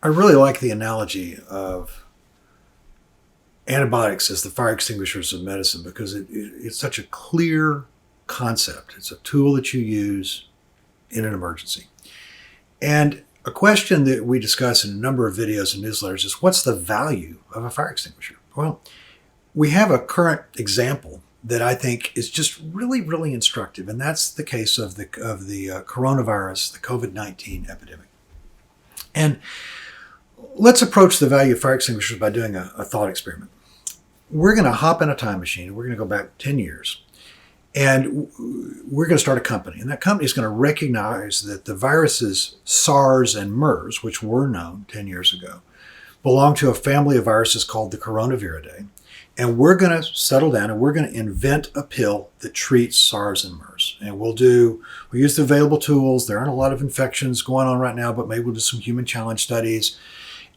I really like the analogy of antibiotics as the fire extinguishers of medicine because it's such a clear concept. It's a tool that you use in an emergency. And a question that we discuss in a number of videos and newsletters is what's the value of a fire extinguisher? Well, we have a current example that I think is just really, really instructive, and that's the case of the coronavirus, the COVID-19 epidemic. And let's approach the value of fire extinguishers by doing a thought experiment. We're going to hop in a time machine. We're going to go back 10 years. And we're going to start a company. And that company is going to recognize that the viruses SARS and MERS, which were known 10 years ago, belong to a family of viruses called the Coronaviridae. And we're going to settle down and we're going to invent a pill that treats SARS and MERS. And we'll use the available tools. There aren't a lot of infections going on right now, but maybe we'll do some human challenge studies.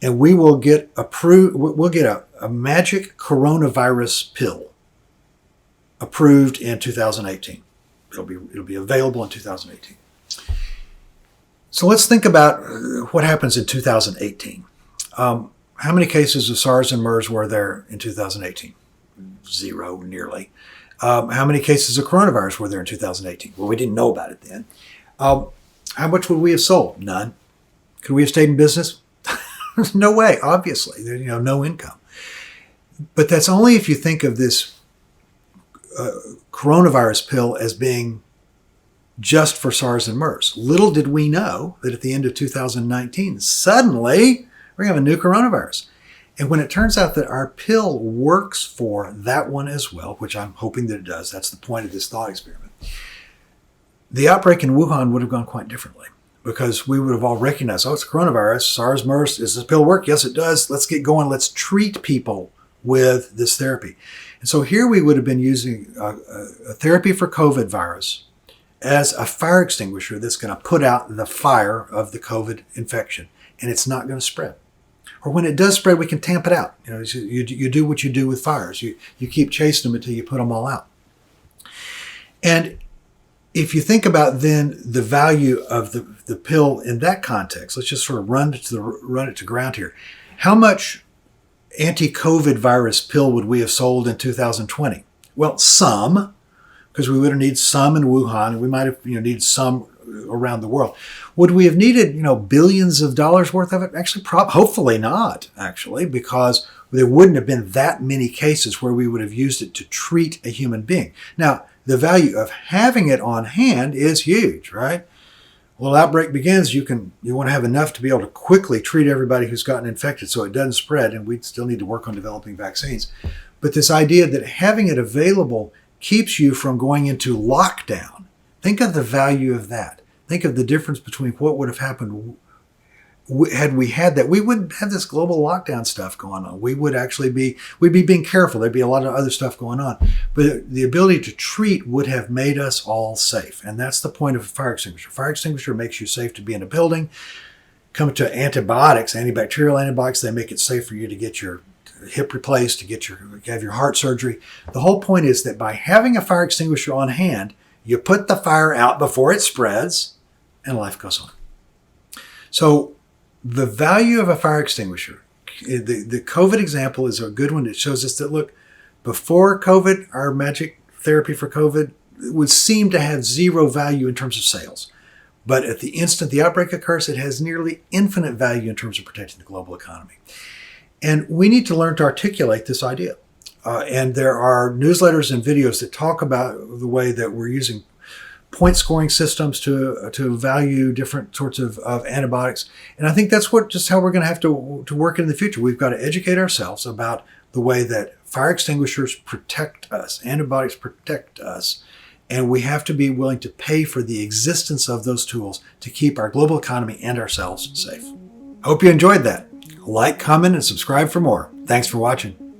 And we will get approved. We'll get a magic coronavirus pill approved in 2018. It'll be available in 2018. So let's think about what happens in 2018. How many cases of SARS and MERS were there in 2018? Zero, nearly. How many cases of coronavirus were there in 2018? Well, we didn't know about it then. How much would we have sold? None. Could we have stayed in business? There's no way, obviously. There's no income. But that's only if you think of this coronavirus pill as being just for SARS and MERS. Little did we know that at the end of 2019, suddenly we're going to have a new coronavirus. And when it turns out that our pill works for that one as well, which I'm hoping that it does, that's the point of this thought experiment, the outbreak in Wuhan would have gone quite differently because we would have all recognized, it's a coronavirus, SARS, MERS, does this pill work? Yes, it does. Let's get going. Let's treat people with this therapy. And so here we would have been using a therapy for COVID virus as a fire extinguisher that's going to put out the fire of the COVID infection, and it's not going to spread. Or when it does spread, we can tamp it out. You do what you do with fires. You keep chasing them until you put them all out. And if you think about then the value of the pill in that context, let's just sort of run it to ground here. How much anti-COVID virus pill would we have sold in 2020? Well, some, because we would have needed some in Wuhan, and we might have needed some around the world. Would we have needed billions of dollars worth of it? Actually, hopefully not, actually, because there wouldn't have been that many cases where we would have used it to treat a human being. Now, the value of having it on hand is huge, right? Well, outbreak begins, you want to have enough to be able to quickly treat everybody who's gotten infected so it doesn't spread, and we still need to work on developing vaccines. But this idea that having it available keeps you from going into lockdown, think of the value of that. Think of the difference between what would have happened had we had that. We wouldn't have this global lockdown stuff going on. We'd be being careful. There'd be a lot of other stuff going on. But the ability to treat would have made us all safe. And that's the point of a fire extinguisher. Fire extinguisher makes you safe to be in a building. Come to antibiotics, antibacterial antibiotics, they make it safe for you to get your hip replaced, to have your heart surgery. The whole point is that by having a fire extinguisher on hand, you put the fire out before it spreads, and life goes on. So the value of a fire extinguisher, the COVID example is a good one. It shows us that, look, before COVID, our magic therapy for COVID would seem to have zero value in terms of sales. But at the instant the outbreak occurs, it has nearly infinite value in terms of protecting the global economy. And we need to learn to articulate this idea. And there are newsletters and videos that talk about the way that we're using point scoring systems to value different sorts of antibiotics. And I think that's just how we're going to have to work in the future. We've got to educate ourselves about the way that fire extinguishers protect us, antibiotics protect us, and we have to be willing to pay for the existence of those tools to keep our global economy and ourselves safe. I hope you enjoyed that. Like, comment, and subscribe for more. Thanks for watching.